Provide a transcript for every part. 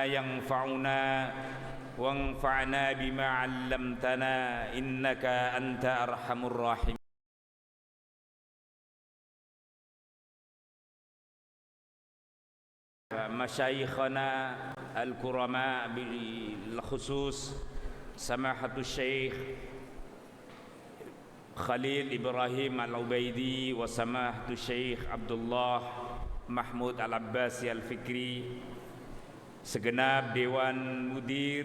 ينفعنا وانفعنا بما علمتنا إنك أنت أرحم الراحمين. مشايخنا الكرماء بالخصوص سماحة الشيخ Khalil Ibrahim Al-Ubaidi wa Samahatu Syekh Abdullah Mahmud Al-Abbasi Al-Fikri, segenap Dewan Mudir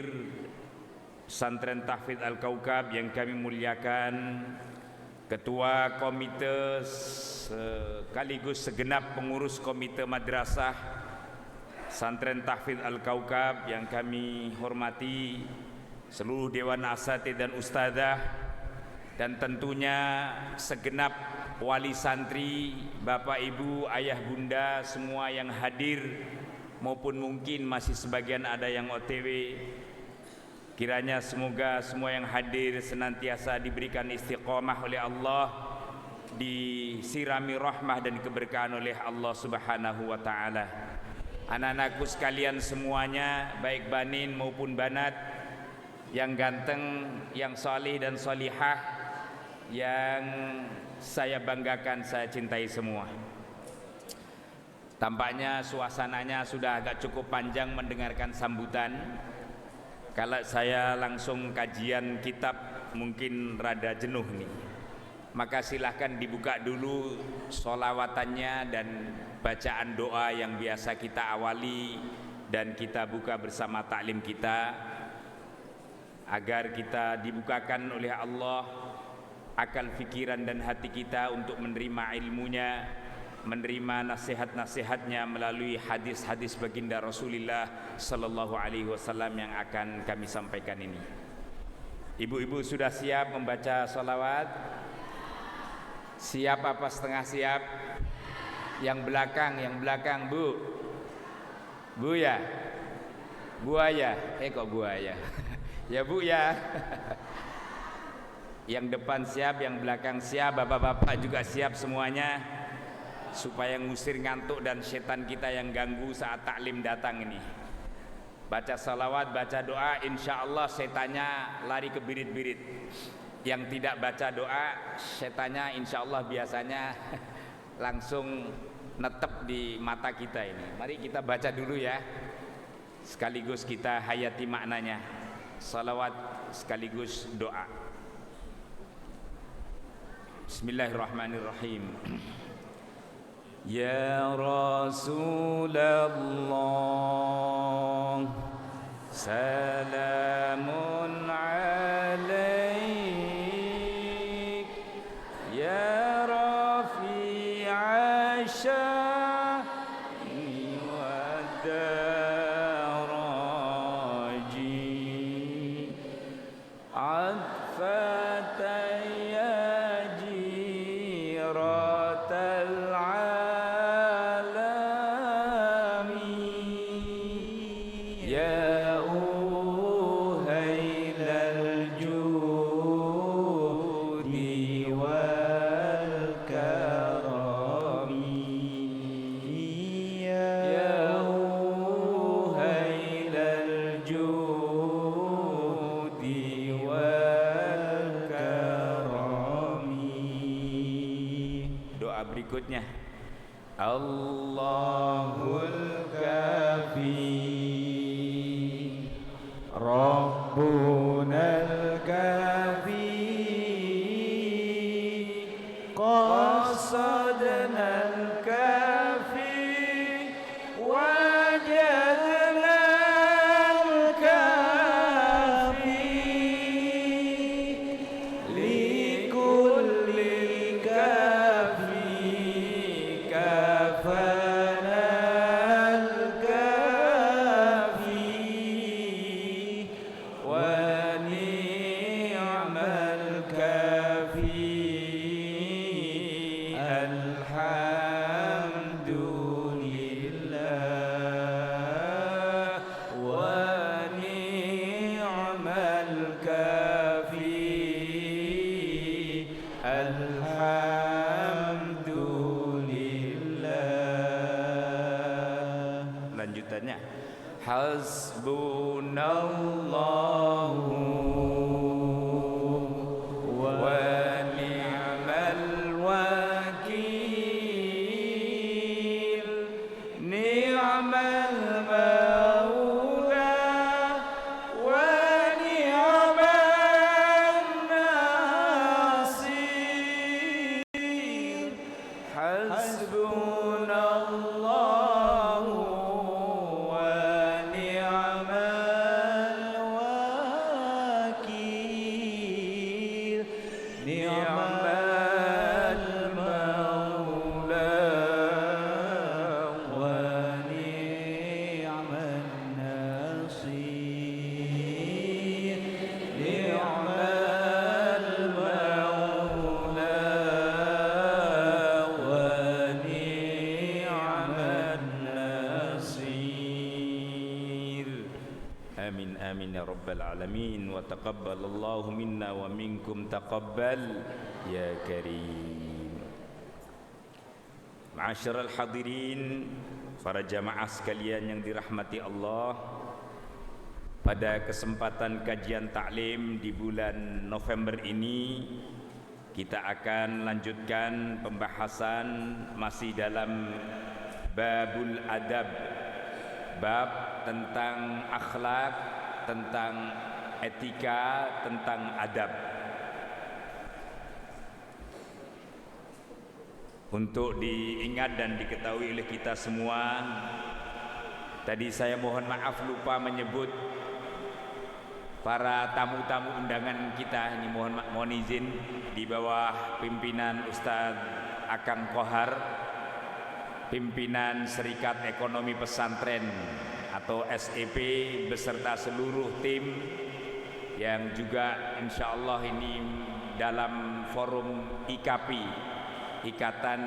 Pesantren Tahfidz Al-Kaukab yang kami muliakan, Ketua Komite sekaligus segenap pengurus Komite Madrasah Pesantren Tahfidz Al-Kaukab yang kami hormati, seluruh Dewan Asatidz dan Ustadzah, dan tentunya segenap wali santri, bapak ibu, ayah bunda, semua yang hadir maupun mungkin masih sebagian ada yang OTW. Kiranya semoga semua yang hadir senantiasa diberikan istiqomah oleh Allah, disirami rahmah dan keberkahan oleh Allah Subhanahu wa taala. Anak-anakku sekalian semuanya, baik banin maupun banat, yang ganteng, yang salih dan salihah, yang saya banggakan, saya cintai semua. Tampaknya suasananya sudah agak cukup panjang mendengarkan sambutan. Kalau saya langsung kajian kitab mungkin rada jenuh nih. Maka silahkan dibuka dulu sholawatannya dan bacaan doa yang biasa kita awali dan kita buka bersama taklim kita, agar kita dibukakan oleh Allah akal fikiran dan hati kita untuk menerima ilmunya, menerima nasihat-nasihatnya melalui hadis-hadis baginda Rasulullah sallallahu alaihi wasallam yang akan kami sampaikan ini. Ibu-ibu sudah siap membaca salawat? Siap apa setengah siap? Yang belakang Bu. Bu ya? Buaya? Kok buaya? Ya Bu ya. Yang depan siap, yang belakang siap, bapak-bapak juga siap semuanya, supaya ngusir ngantuk dan setan kita yang ganggu saat taklim datang ini. Baca salawat, baca doa, insya Allah setannya lari ke birit-birit. Yang tidak baca doa, setannya insya Allah biasanya langsung netep di mata kita ini. Mari kita baca dulu ya, sekaligus kita hayati maknanya. Salawat sekaligus doa. Bismillahirrahmanirrahim. Ya Rasulullah, salamun alaik, ya rafi'a sya'ni wa daraji, adfatan berikutnya. Allahul Kafi, Rabbunal Kafi, Qasadnal Kafi, Wajadnal Kafi, Likulli Kafi, Kafanal Kafi, Wa ni'mal Kafi, Alhamdulillah, Wa ni'mal Kafi, Alhamdulillah. Lanjutannya, Hasbunallahu wa ni'mal wakil, ni'mal maula wa ni'man nasir. Hasbunallahu wa ni'mal wakil, ni'mal maula wa ni'man nasir. Ni'mal maula wa ni'man nasir. Amin amin ya rabbal alamin. Wa taqabbalallahu minna wa minkum taqabbal ya karim. Ma'asyiral hadirin, para jamaah sekalian yang dirahmati Allah, pada kesempatan kajian taklim di bulan November ini kita akan lanjutkan pembahasan masih dalam babul adab, bab tentang akhlak, tentang etika, tentang adab. Untuk diingat dan diketahui oleh kita semua, tadi saya mohon maaf lupa menyebut para tamu-tamu undangan kita. Ini mohon izin, di bawah pimpinan Ustadz Akang Kohar, pimpinan Serikat Ekonomi Pesantren atau SEP beserta seluruh tim yang juga insya Allah ini dalam forum IKAPI, Ikatan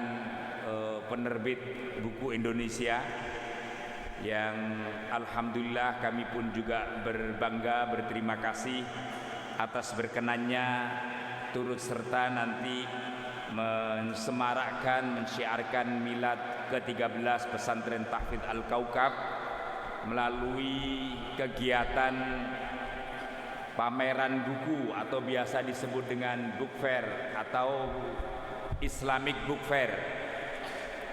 Penerbit Buku Indonesia, yang alhamdulillah kami pun juga berbangga, berterima kasih atas berkenannya turut serta nanti mensemarakkan, mensyiarkan milad ke-13 Pesantren Tahfidz Al-Kaukab melalui kegiatan pameran buku atau biasa disebut dengan book fair atau Islamic Book Fair,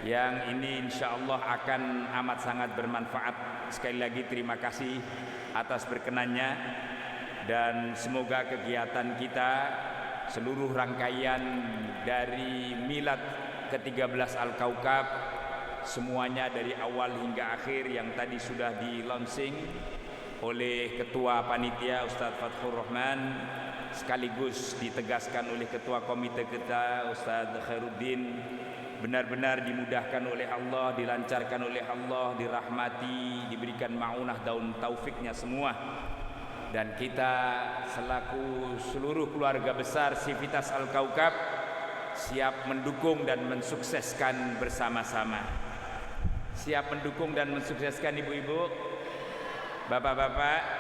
yang ini insya Allah akan amat sangat bermanfaat. Sekali lagi terima kasih atas berkenannya, dan semoga kegiatan kita, seluruh rangkaian dari milad ke-13 Al-Kaukab, semuanya dari awal hingga akhir yang tadi sudah di launching oleh Ketua Panitia Ustadz Fathur Rahman, sekaligus ditegaskan oleh Ketua Komite kita Ustadz Khairuddin, benar-benar dimudahkan oleh Allah, dilancarkan oleh Allah, dirahmati, diberikan ma'unah daun taufiknya semua. Dan kita selaku seluruh keluarga besar Sivitas Al-Kaukab siap mendukung dan mensukseskan bersama-sama. Siap mendukung dan mensukseskan ibu-ibu, bapak-bapak.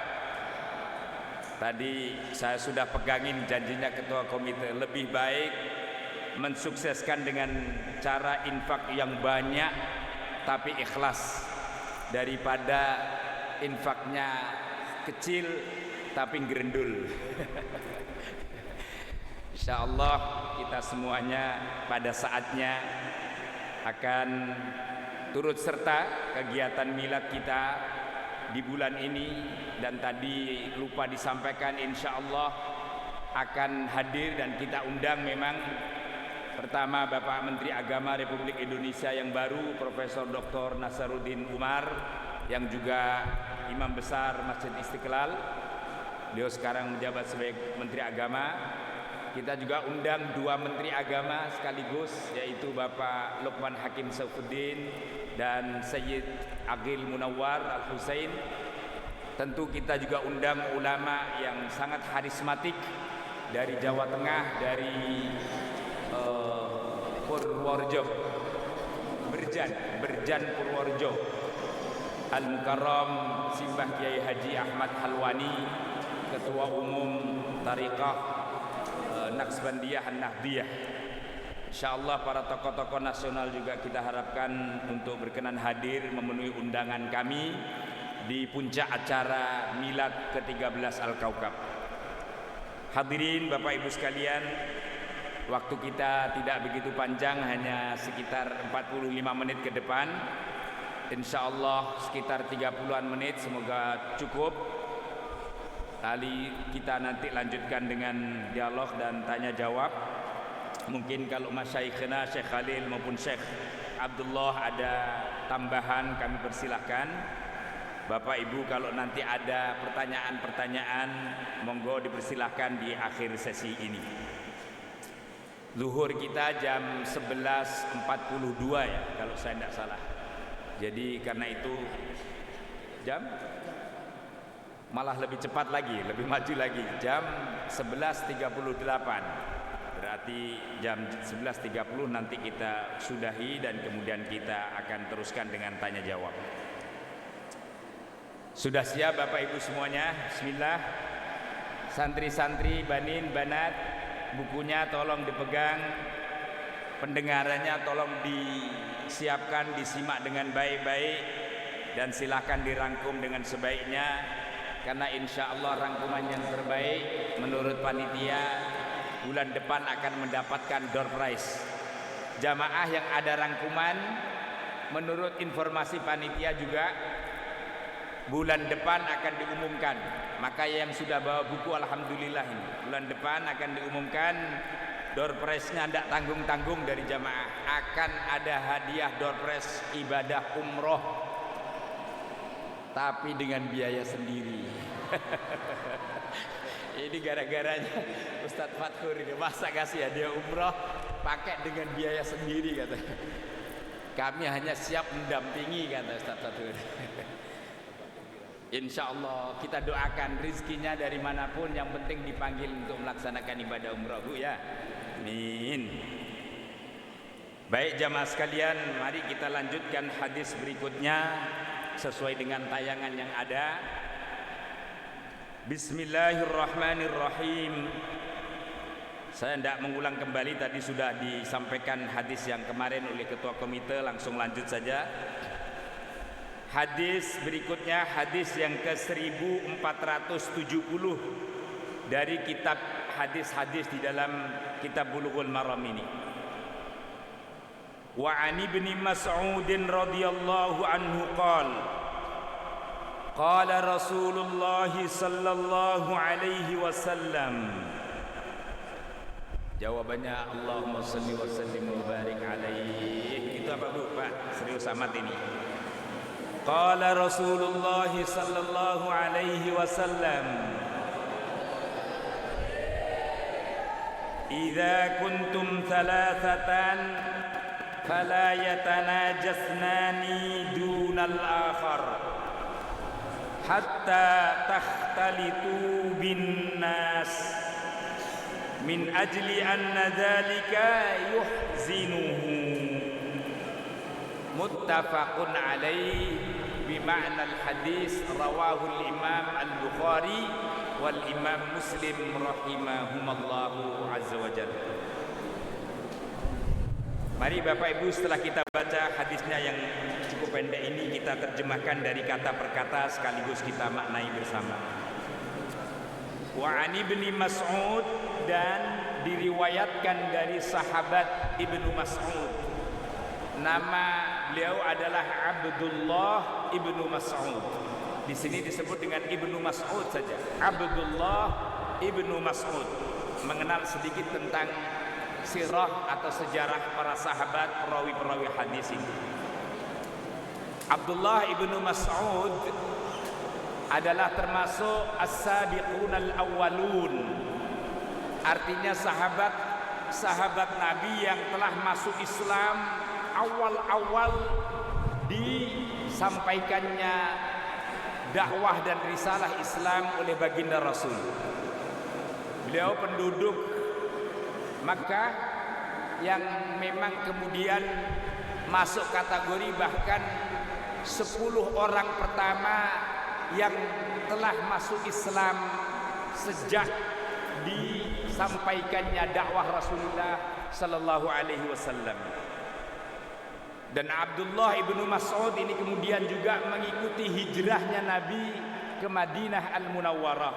Tadi saya sudah pegangin janjinya Ketua Komite, lebih baik mensukseskan dengan cara infak yang banyak tapi ikhlas daripada infaknya kecil tapi gerendul. Insyaallah kita semuanya pada saatnya akan turut serta kegiatan milad kita di bulan ini, dan tadi lupa disampaikan insyaallah akan hadir dan kita undang memang pertama Bapak Menteri Agama Republik Indonesia yang baru, Profesor Dr. Nasaruddin Umar, yang juga Imam Besar Masjid Istiqlal. Beliau sekarang menjabat sebagai Menteri Agama. Kita juga undang dua Menteri Agama sekaligus, yaitu Bapak Lukman Hakim Saifuddin dan Sayyid Aqil Munawwar Al-Husain. Tentu kita juga undang ulama yang sangat karismatik dari Jawa Tengah, dari Purworejo, Berjan Purworejo, Al-Mukarram Simbah Kiai Haji Ahmad Halwani, Ketua Umum Tariqah Naqsbandiyah An-Nahdiyah. Insyaallah para tokoh-tokoh nasional juga kita harapkan untuk berkenan hadir memenuhi undangan kami di puncak acara Milad ke-13 Al-Kaukab. Hadirin Bapak Ibu sekalian, waktu kita tidak begitu panjang, hanya sekitar 45 menit ke depan. Insya Allah sekitar 30-an menit, semoga cukup. Kali kita nanti lanjutkan dengan dialog dan tanya jawab. Mungkin kalau masyaikhna Syekh Khalil maupun Syekh Abdullah ada tambahan, kami persilahkan. Bapak Ibu kalau nanti ada pertanyaan-pertanyaan, monggo dipersilahkan di akhir sesi ini. Zuhur kita jam 11.42 ya, kalau saya tidak salah. Jadi karena itu jam malah lebih cepat lagi, lebih maju lagi, jam 11.38. Berarti jam 11.30 nanti kita sudahi dan kemudian kita akan teruskan dengan tanya jawab. Sudah siap Bapak Ibu semuanya? Bismillah. Santri-santri, banin, banat, bukunya tolong dipegang, pendengarannya tolong disiapkan, disimak dengan baik-baik, dan silakan dirangkum dengan sebaiknya, karena insya Allah rangkuman yang terbaik menurut panitia bulan depan akan mendapatkan door prize. Jamaah yang ada rangkuman menurut informasi panitia juga bulan depan akan diumumkan. Maka yang sudah bawa buku alhamdulillah ini bulan depan akan diumumkan door prize-nya, tidak tanggung-tanggung dari jamaah. Akan ada hadiah door prize ibadah umroh, tapi dengan biaya sendiri. Ini gara-garanya Ustadz Fathur ini, masa kasih hadiah umroh pakai dengan biaya sendiri katanya. Kami hanya siap mendampingi kata Ustadz Fathur. Insya Allah kita doakan rezekinya dari manapun, yang penting dipanggil untuk melaksanakan ibadah umroh, Bu ya. Amin. Baik jamaah sekalian, mari kita lanjutkan hadis berikutnya sesuai dengan tayangan yang ada. Bismillahirrahmanirrahim. Saya tidak mengulang kembali, tadi sudah disampaikan hadis yang kemarin oleh ketua komite, langsung lanjut saja. Hadis berikutnya hadis yang ke-1470 dari kitab hadis-hadis di dalam kitab Bulughul Maram ini. Wa an ibni Mas'ud radhiyallahu anhu qala Rasulullah sallallahu alaihi wasallam. Jawabannya Allahumma shalli wa sallim wa barik alaihi. Itu apa Bu? Pak, serius amat ini. Qala Rasulullah sallallahu alaihi wasallam, idza kuntum thalathatan fala yatanajasnani dunal akhar hatta takhtalitu bin nas min ajli anna dhalika yuhzinuhu. Muttafaqun alaih bima'na al-hadis rawahu al-imam al-Bukhari wal imam Muslim rahimahumallahu azza wa jalla. Mari Bapak Ibu, setelah kita baca hadisnya yang cukup pendek ini, kita terjemahkan dari kata per kata sekaligus kita maknai bersama. Wa an ibni Mas'ud, dan diriwayatkan dari sahabat Ibnu Mas'ud. Nama beliau adalah Abdullah Ibnu Mas'ud. Di sini disebut dengan Ibnu Mas'ud saja. Abdullah Ibnu Mas'ud. Mengenal sedikit tentang sirah atau sejarah para sahabat perawi-perawi hadis ini. Abdullah Ibnu Mas'ud adalah termasuk as-sabiqun al-awwalun. Artinya sahabat Nabi yang telah masuk Islam awal-awal disampaikannya dakwah dan risalah Islam oleh baginda Rasul. Beliau penduduk Makkah yang memang kemudian masuk kategori bahkan 10 orang pertama yang telah masuk Islam sejak disampaikannya dakwah Rasulullah sallallahu alaihi wasallam. Dan Abdullah ibnu Mas'ud ini kemudian juga mengikuti hijrahnya Nabi ke Madinah Al-Munawwarah.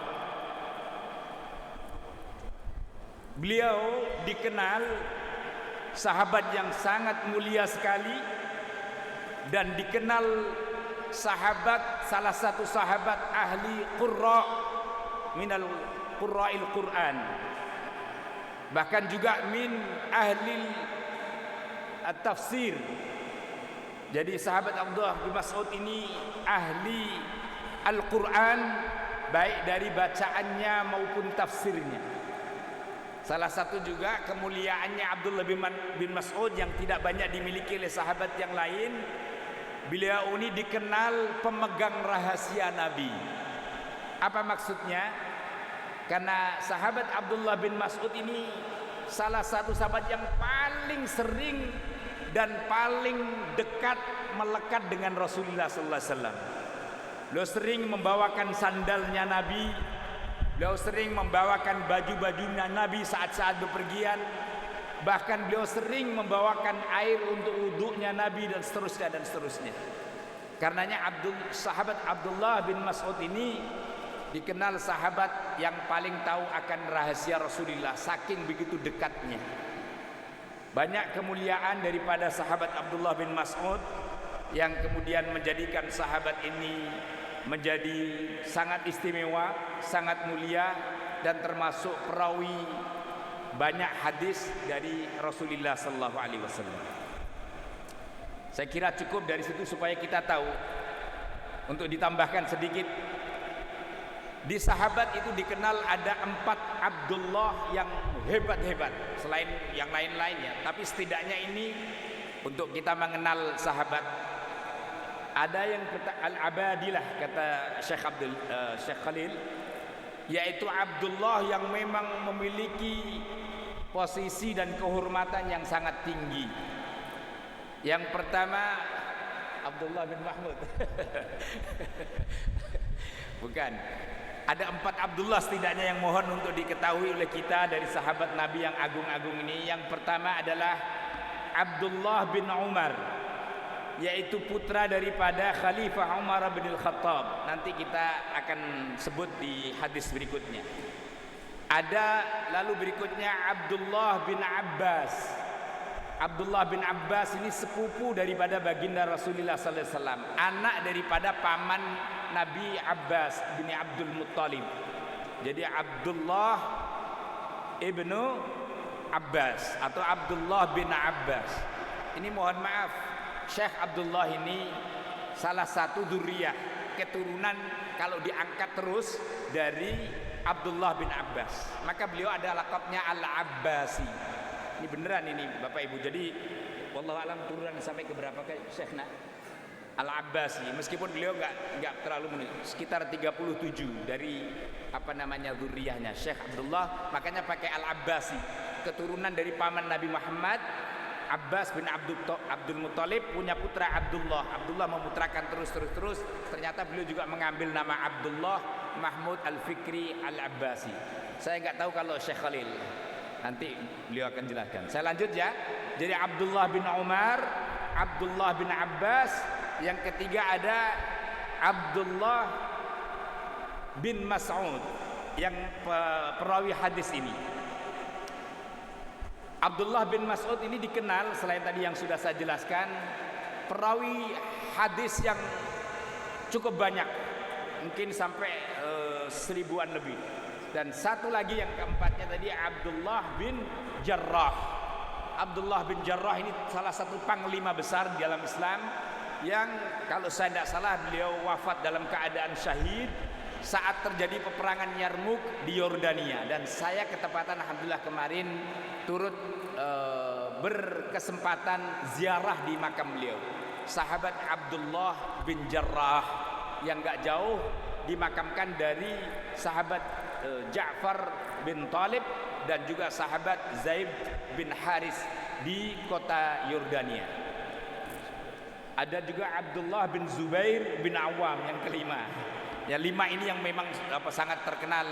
Beliau dikenal sahabat yang sangat mulia sekali dan dikenal salah satu sahabat ahli qurra minal qurra'il Quran, bahkan juga min ahli at-tafsir. Jadi sahabat Abdullah bin Mas'ud ini ahli Al-Quran, baik dari bacaannya maupun tafsirnya. Salah satu juga kemuliaannya Abdullah bin Mas'ud yang tidak banyak dimiliki oleh sahabat yang lain, beliau ini dikenal pemegang rahasia Nabi. Apa maksudnya? Karena sahabat Abdullah bin Mas'ud ini salah satu sahabat yang paling sering dan paling dekat melekat dengan Rasulullah sallallahu alaihi wasallam. Beliau sering membawakan sandalnya Nabi, beliau sering membawakan baju-bajunya Nabi saat-saat bepergian, bahkan beliau sering membawakan air untuk wudhunya Nabi dan seterusnya. Karenanya sahabat Abdullah bin Mas'ud ini dikenal sahabat yang paling tahu akan rahasia Rasulullah, saking begitu dekatnya. Banyak kemuliaan daripada sahabat Abdullah bin Mas'ud yang kemudian menjadikan sahabat ini menjadi sangat istimewa, sangat mulia, dan termasuk perawi banyak hadis dari Rasulullah sallallahu alaihi wasallam. Saya kira cukup dari situ supaya kita tahu. Untuk ditambahkan sedikit, di sahabat itu dikenal ada 4 Abdullah yang hebat-hebat selain yang lain-lainnya, tapi setidaknya ini untuk kita mengenal sahabat. Ada yang Al-Abadilah kata Syekh Khalil, yaitu Abdullah yang memang memiliki posisi dan kehormatan yang sangat tinggi. Yang pertama Abdullah bin Mahmud. Bukan. Ada 4 Abdullah setidaknya yang mohon untuk diketahui oleh kita dari sahabat Nabi yang agung-agung ini. Yang pertama adalah Abdullah bin Umar, yaitu putra daripada Khalifah Umar bin Al-Khattab. Nanti kita akan sebut di hadis berikutnya. Ada lalu berikutnya Abdullah bin Abbas. Abdullah bin Abbas ini sepupu daripada baginda Rasulullah sallallahu alaihi wasallam, anak daripada paman Nabi Abbas bin Abdul Muttalib. Jadi Abdullah ibnu Abbas atau Abdullah bin Abbas. Ini mohon maaf, Syekh Abdullah ini salah satu dzurriyyah, keturunan kalau diangkat terus dari Abdullah bin Abbas. Maka beliau ada lakabnya Al-Abbasi. Ini beneran ini Bapak Ibu. Jadi wallahu alam turunan sampai ke berapa kayak Syekh Al-Abbasi, meskipun beliau enggak terlalu sekitar 37 dari dzurriyyahnya Syekh Abdullah, makanya pakai Al-Abbasi, keturunan dari paman Nabi Muhammad. Abbas bin Abdul Muttalib punya putra Abdullah. Abdullah memutrakan terus, ternyata beliau juga mengambil nama Abdullah Mahmud Al-Fikri Al-Abbasi. Saya enggak tahu kalau Syekh Khalil, nanti beliau akan jelaskan. Saya lanjut ya. Jadi Abdullah bin Umar, Abdullah bin Abbas, yang ketiga ada Abdullah bin Mas'ud yang perawi hadis ini. Abdullah bin Mas'ud ini dikenal selain tadi yang sudah saya jelaskan, perawi hadis yang cukup banyak, mungkin sampai 1000-an lebih. Dan satu lagi yang keempatnya tadi Abdullah bin Jarrah. Abdullah bin Jarrah ini salah satu panglima besar di dalam Islam, yang kalau saya tidak salah beliau wafat dalam keadaan syahid saat terjadi peperangan Yarmuk di Yordania. Dan saya ketepatan alhamdulillah kemarin turut berkesempatan ziarah di makam beliau. Sahabat Abdullah bin Jarrah yang gak jauh dimakamkan dari sahabat Ja'far bin Talib dan juga sahabat Zaid bin Haris di kota Yordania. Ada juga Abdullah bin Zubair bin Awam yang kelima. Ya, 5 ini yang memang sangat terkenal.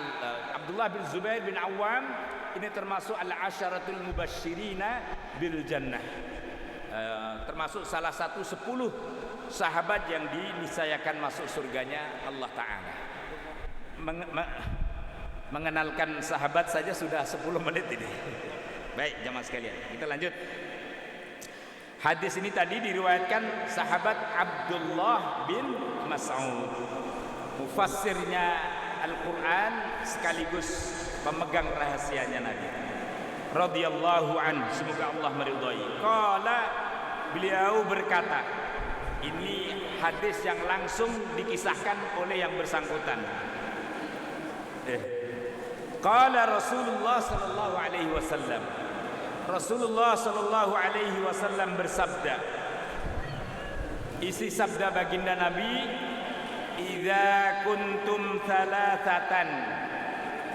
Abdullah bin Zubair bin Awam ini termasuk al-asyaratul mubasyirina bil jannah. termasuk salah satu 10 sahabat yang diniscayakan masuk surganya Allah Ta'ala. Mengenalkan sahabat saja sudah 10 menit ini. Baik jamaah sekalian, kita lanjut. Hadis ini tadi diriwayatkan sahabat Abdullah bin Mas'ud, mufassirnya Al-Quran sekaligus pemegang rahasianya Nabi radhiyallahu anhu, semoga Allah meridhai. Qala, beliau berkata, ini hadis yang langsung dikisahkan oleh yang bersangkutan. Qala Rasulullah sallallahu alaihi wasallam, Rasulullah sallallahu alaihi wasallam bersabda, isi sabda baginda Nabi, idza kuntum thalathatan,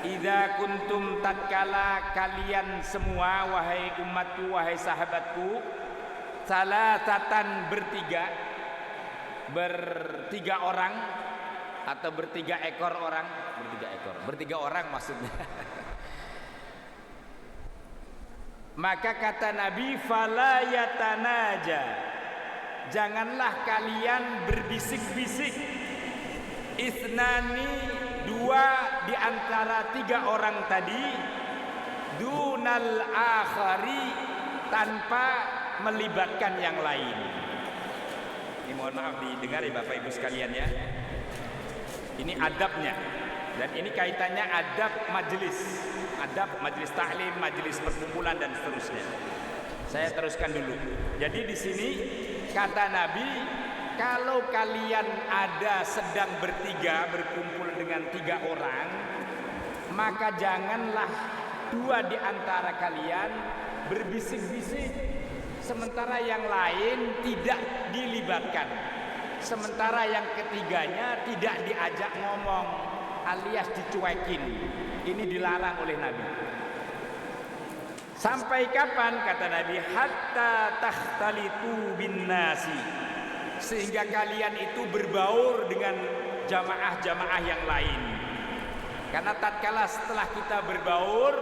idza kuntum tatkala kalian semua wahai umatku, wahai sahabatku, thalathatan bertiga orang atau bertiga ekor orang, bertiga orang maksudnya. Maka kata Nabi, fala yatanaja, janganlah kalian berbisik-bisik, isnani, dua di antara tiga orang tadi, dunal akhari, tanpa melibatkan yang lain. Ini mohon maaf didengar ya Bapak Ibu sekalian ya. Ini adabnya, dan ini kaitannya adab majelis taklim, majelis perkumpulan dan seterusnya. Saya teruskan dulu. Jadi di sini kata Nabi, kalau kalian ada sedang bertiga berkumpul dengan tiga orang, maka janganlah dua di antara kalian berbisik-bisik, sementara yang lain tidak dilibatkan, sementara yang ketiganya tidak diajak ngomong alias dicuekin. Ini dilarang oleh Nabi. Sampai kapan kata Nabi? Hatta takhtalitu bin nasi, sehingga kalian itu berbaur dengan jamaah-jamaah yang lain. Karena tatkala setelah kita berbaur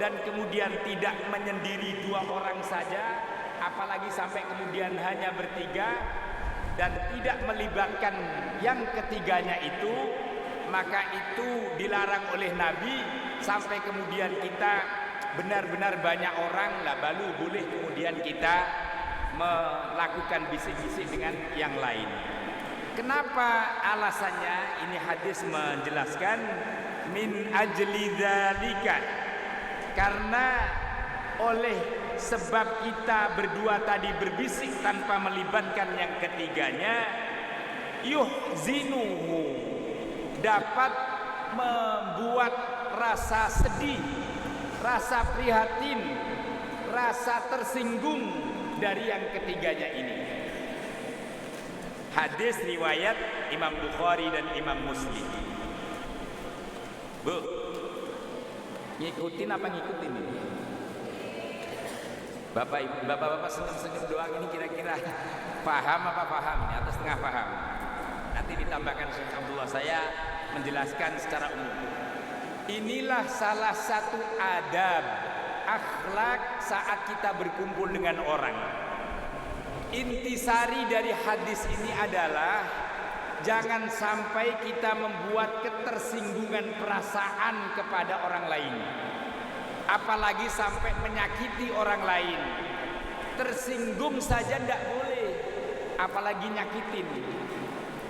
dan kemudian tidak menyendiri dua orang saja, apalagi sampai kemudian hanya bertiga dan tidak melibatkan yang ketiganya itu, maka itu dilarang oleh Nabi. Sampai kemudian kita benar-benar banyak orang lah, baru boleh kemudian kita melakukan bisik-bisik dengan yang lain. Kenapa alasannya? Ini hadis menjelaskan, min ajli dzalika, karena oleh sebab kita berdua tadi berbisik tanpa melibatkan yang ketiganya, yuhzinuhu, dapat membuat rasa sedih, rasa prihatin, rasa tersinggung dari yang ketiganya ini. Hadis riwayat Imam Bukhari dan Imam Muslim. Bu, ngikutin apa ngikutin ini? Bapak-bapak senyum-senyum doang ini kira-kira paham apa paham? Ini atau setengah paham? Nanti ditambahkan Syekh Abdullah, saya menjelaskan secara umum. Inilah salah satu adab, akhlak saat kita berkumpul dengan orang. Intisari dari hadis ini adalah jangan sampai kita membuat ketersinggungan perasaan kepada orang lain, apalagi sampai menyakiti orang lain. Tersinggung saja tidak boleh, apalagi nyakitin.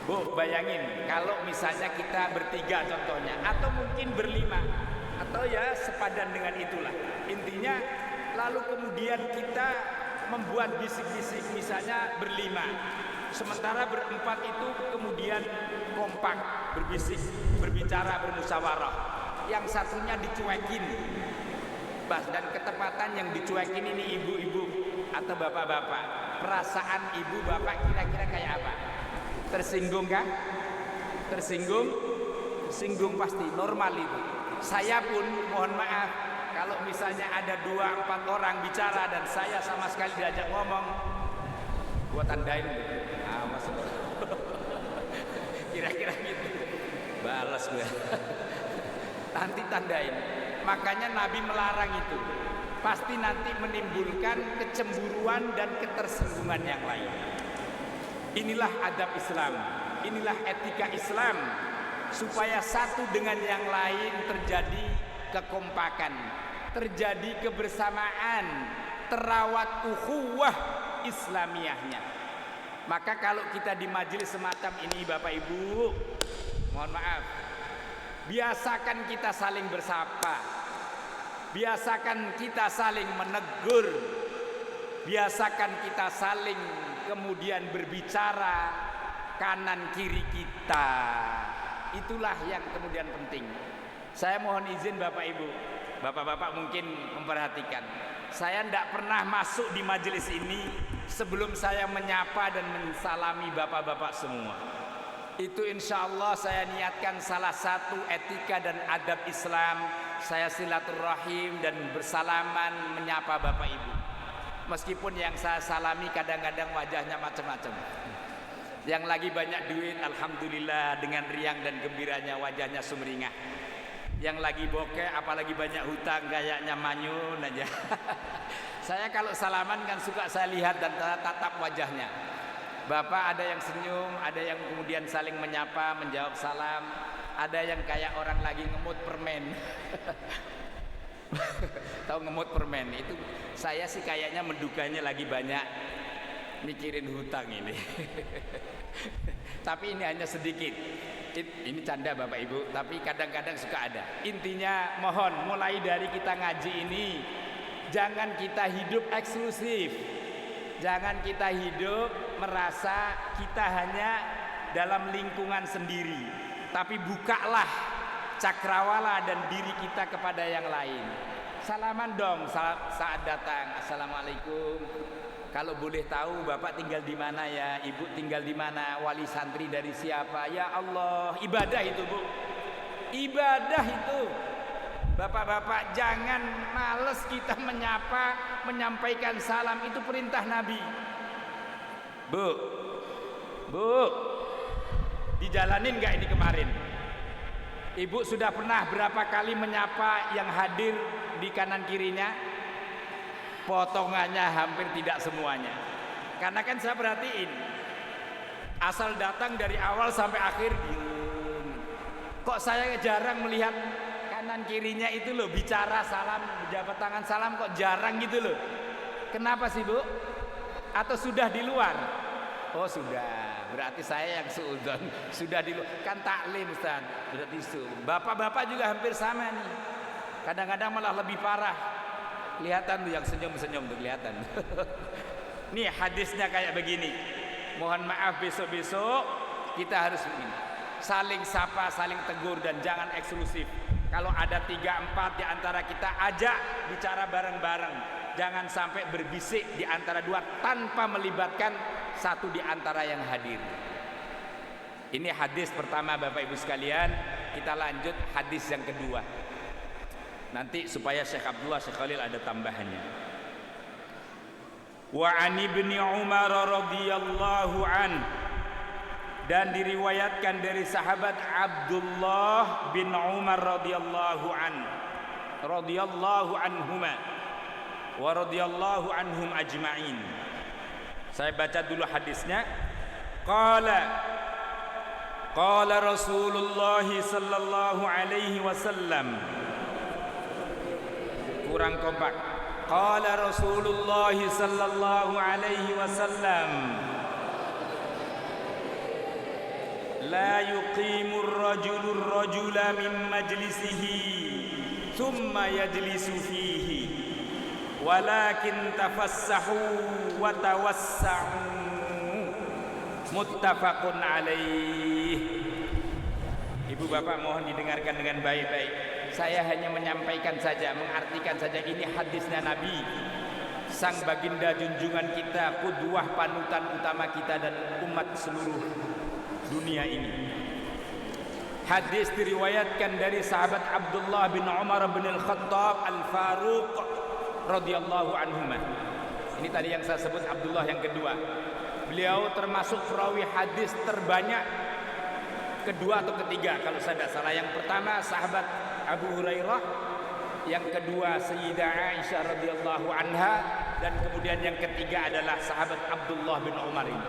Bu, bayangin kalau misalnya kita bertiga contohnya, atau mungkin berlima, atau ya sepadan dengan itulah. Intinya lalu kemudian kita membuat bisik-bisik, misalnya berlima, sementara berempat itu kemudian kompak, berbisik, berbicara, bermusyawarah, yang satunya dicuekin. Dan ketepatan yang dicuekin ini ibu-ibu atau bapak-bapak, perasaan ibu bapak kira-kira kayak apa? Tersinggung kan? Tersinggung? Singgung pasti, normal itu. Saya pun mohon maaf, kalau misalnya ada 2-4 orang bicara dan saya sama sekali diajak ngomong, gua tandain gitu. Maksudnya kira-kira gitu. Balas gue. Nanti tandain. Makanya Nabi melarang itu. pasti nanti menimbulkan kecemburuan dan ketersinggungan yang lain. Inilah adab Islam, inilah etika Islam, supaya satu dengan yang lain terjadi kekompakan, terjadi kebersamaan, terawat ukhuwah Islamiyahnya. Maka kalau kita di majelis semacam ini Bapak Ibu, mohon maaf, biasakan kita saling bersapa, biasakan kita saling menegur, biasakan kita saling kemudian berbicara kanan kiri kita. Itulah yang kemudian penting. Saya mohon izin Bapak Ibu, Bapak-bapak mungkin memperhatikan, saya tidak pernah masuk di majelis ini sebelum saya menyapa dan mensalami bapak-bapak semua. Itu insya Allah saya niatkan salah satu etika dan adab Islam. Saya silaturahim dan bersalaman menyapa bapak ibu. Meskipun yang saya salami kadang-kadang wajahnya macam-macam. Yang lagi banyak duit, alhamdulillah dengan riang dan gembiranya wajahnya sumringah. Yang lagi bokeh, apalagi banyak hutang, gayanya manyun aja. Saya kalau salaman kan suka saya lihat dan tatap wajahnya. Bapak ada yang senyum, ada yang kemudian saling menyapa, menjawab salam, ada yang kayak orang lagi ngemut permen. Tahu ngemut permen itu? Saya sih kayaknya menduganya lagi banyak mikirin hutang ini. Tapi ini hanya sedikit. Ini canda Bapak Ibu, tapi kadang-kadang suka ada. Intinya mohon mulai dari kita ngaji ini, jangan kita hidup eksklusif. Jangan kita hidup merasa kita hanya dalam lingkungan sendiri, tapi bukalah cakrawala dan diri kita kepada yang lain. Salaman dong saat datang. Assalamualaikum. Kalau boleh tahu Bapak tinggal di mana ya, Ibu tinggal di mana, wali santri dari siapa? Ya Allah, ibadah itu Bu, ibadah itu. Bapak-bapak jangan males kita menyapa, menyampaikan salam, itu perintah Nabi. Bu, dijalanin nggak ini kemarin? Ibu sudah pernah berapa kali menyapa yang hadir di kanan kirinya? Potongannya hampir tidak semuanya. Karena kan saya perhatiin, asal datang dari awal sampai akhir diem. Kok saya jarang melihat kanan kirinya itu loh, bicara salam, berjabat tangan salam, kok jarang gitu loh. Kenapa sih Bu? Atau sudah di luar? Oh sudah, berarti saya yang suudzon, sudah di luar. Kan taklim Ustaz, berarti itu. Bapak-bapak juga hampir sama nih. Kadang-kadang malah lebih parah. Kelihatan tuh yang senyum-senyum tuh kelihatan. Nih hadisnya kayak begini. Mohon maaf besok-besok kita harus begini. Saling sapa, saling tegur dan jangan eksklusif. Kalau ada 3-4 di antara kita, ajak bicara bareng-bareng. Jangan sampai berbisik di antara dua tanpa melibatkan satu di antara yang hadir. Ini hadis pertama Bapak Ibu sekalian. Kita lanjut hadis yang kedua. Nanti supaya Syekh Abdullah, Syekh Khalil ada tambahannya. Wa an ibni Umar radhiyallahu an, dan diriwayatkan dari sahabat Abdullah bin Umar radhiyallahu anhuma wa radhiyallahu anhum ajma'in. Saya baca dulu hadisnya. Qala Rasulullah sallallahu alaihi wasallam, kurang kompak. Qala Rasulullah sallallahu alaihi wasallam, la yuqimu ar-rajulu ar-rajula min majlisihi thumma yajlisu fihi walakin tafassahu wa tawassa'u, muttafaqun alaih. Ibu bapak mohon didengarkan dengan baik-baik. Saya hanya menyampaikan saja, mengartikan saja. Ini hadisnya Nabi, sang baginda junjungan kita, qudwah panutan utama kita dan umat seluruh dunia ini. Hadis diriwayatkan dari sahabat Abdullah bin Umar bin Al-Khattab Al-Faruq radhiyallahu anhuma. Ini tadi yang saya sebut Abdullah yang kedua. Beliau termasuk perawi hadis terbanyak, kedua atau ketiga kalau saya tidak salah. Yang pertama sahabat Abu Hurairah, yang kedua Sayyidah Aisyah radhiyallahu anha, dan kemudian yang ketiga adalah sahabat Abdullah bin Umar ini.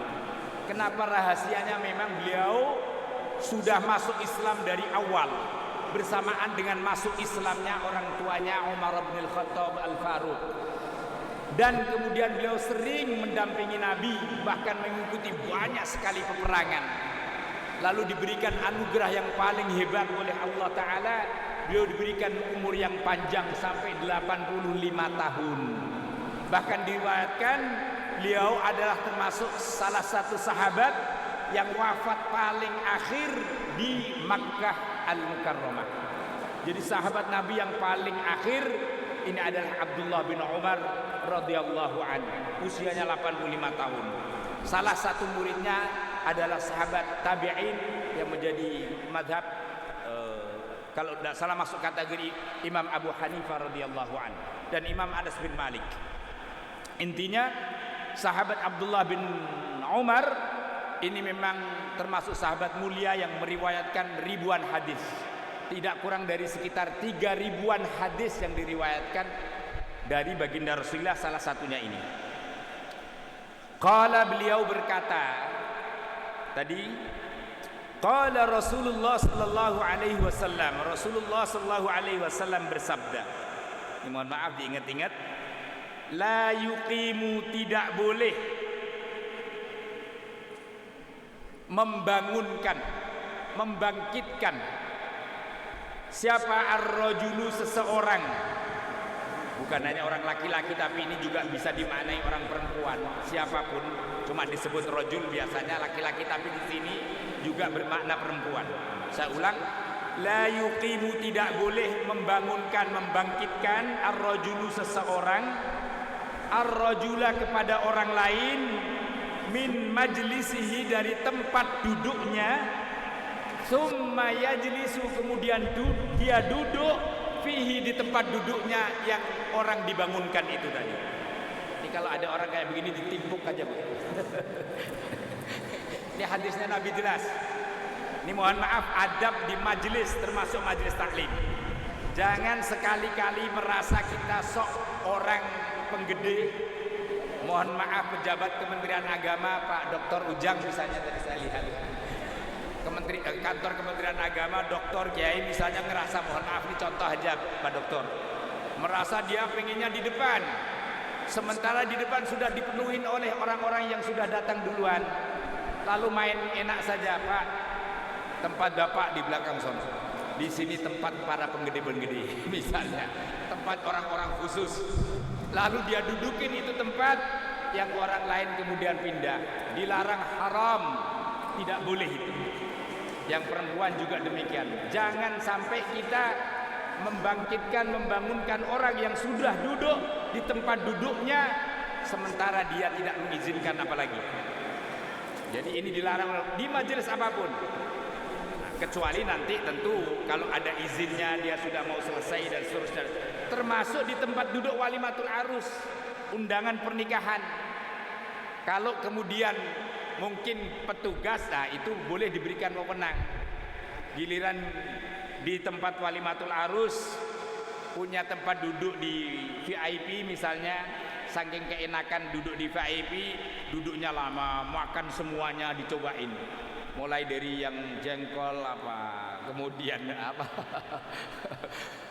Kenapa rahasianya? Memang beliau sudah masuk Islam dari awal, bersamaan dengan masuk Islamnya orang tuanya Umar bin Khattab Al-Faruq. Dan kemudian beliau sering mendampingi Nabi, bahkan mengikuti banyak sekali peperangan. Lalu diberikan anugerah yang paling hebat oleh Allah Ta'ala. Beliau diberikan umur yang panjang sampai 85 tahun. Bahkan diriwayatkan beliau adalah termasuk salah satu sahabat yang wafat paling akhir di Makkah Al-Mukarramah. Jadi sahabat Nabi yang paling akhir ini adalah Abdullah bin Umar radhiyallahu anhu. Usianya 85 tahun. Salah satu muridnya adalah sahabat tabi'in yang menjadi madhab kalau tidak salah masuk kategori Imam Abu Hanifah radhiyallahu anhu dan Imam Anas bin Malik. Intinya sahabat Abdullah bin Umar ini memang termasuk sahabat mulia yang meriwayatkan ribuan hadis. Tidak kurang dari sekitar 3.000-an hadis yang diriwayatkan dari baginda Rasulullah, salah satunya ini. Qala, beliau berkata tadi, qala Rasulullah sallallahu alaihi wasallam, Rasulullah sallallahu alaihi wasallam bersabda. Ini mohon maaf diingat-ingat, la yuqimu, tidak boleh membangunkan, membangkitkan. Siapa ar-rajulu, seseorang, bukan hanya orang laki-laki tapi ini juga bisa dimaknai orang perempuan, siapapun, cuma disebut rajul biasanya laki-laki tapi di sini juga bermakna perempuan. Saya ulang, la yuqimu, tidak boleh membangunkan, membangkitkan ar-rajulu, seseorang, ar-rajula, kepada orang lain, min majlisihi, dari tempat duduknya, summa yajlisu, kemudian dia duduk, fihi, di tempat duduknya yang orang dibangunkan itu tadi. Ini kalau ada orang kayak begini ditimpuk aja, Bu. Ini hadisnya Nabi jelas. Ini mohon maaf, adab di majelis, termasuk majelis taklim. Jangan sekali-kali merasa kita sok orang penggede. Mohon maaf, pejabat Kementerian Agama, Pak Dr. Ujang misalnya tadi saya lihat, kantor Kementerian Agama, Doktor Kiai misalnya ngerasa, mohon maaf ini contoh aja Pak Doktor, merasa dia pengennya di depan, sementara di depan sudah dipenuhi oleh orang-orang yang sudah datang duluan. Lalu main enak saja, Pak, tempat Bapak di belakang sana, di sini tempat para penggede-penggede misalnya, tempat orang-orang khusus. Lalu dia dudukin itu tempat yang orang lain kemudian pindah. Dilarang, haram, tidak boleh itu. Yang perempuan juga demikian. Jangan sampai kita membangkitkan, membangunkan orang yang sudah duduk di tempat duduknya sementara dia tidak mengizinkan apalagi. Jadi ini dilarang di majelis apapun. Kecuali nanti tentu kalau ada izinnya, dia sudah mau selesai dan seterusnya. Termasuk di tempat duduk walimatul arus, undangan pernikahan. Kalau kemudian mungkin petugas, nah itu boleh diberikan wewenang. Giliran di tempat walimatul arus punya tempat duduk di VIP misalnya, saking keenakan duduk di VIP, duduknya lama, makan semuanya dicobain. Mulai dari yang jengkol kemudian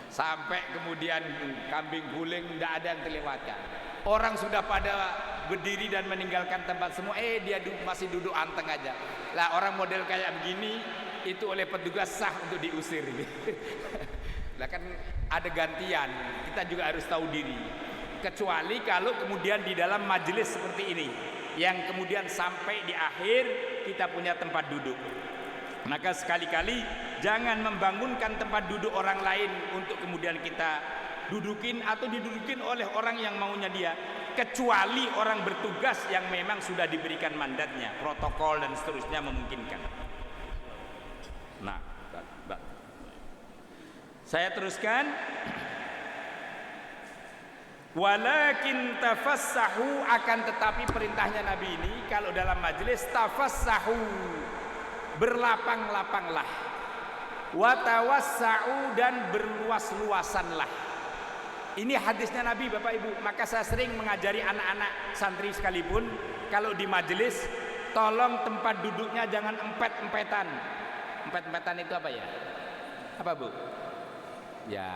sampai kemudian kambing guling, tidak ada yang terlewatkan. Orang sudah pada berdiri dan meninggalkan tempat semua, dia masih duduk anteng aja. Lah orang model kayak begini itu oleh petugas sah untuk diusir ini. Lah kan ada gantian, kita juga harus tahu diri. Kecuali kalau kemudian di dalam majelis seperti ini, yang kemudian sampai di akhir kita punya tempat duduk, maka sekali-kali jangan membangunkan tempat duduk orang lain untuk kemudian kita dudukin atau didudukin oleh orang yang maunya dia, kecuali orang bertugas yang memang sudah diberikan mandatnya, protokol dan seterusnya memungkinkan. Nah, saya teruskan. Walakin tafassahu, akan tetapi perintahnya Nabi ini kalau dalam majelis, tafassahu, berlapang-lapanglah, watawassa'u, dan berluas-luasanlah. Ini hadisnya Nabi Bapak Ibu. Maka saya sering mengajari anak-anak santri sekalipun, kalau di majelis tolong tempat duduknya jangan empet-empetan. Empet-empetan itu apa ya? Apa Bu? Ya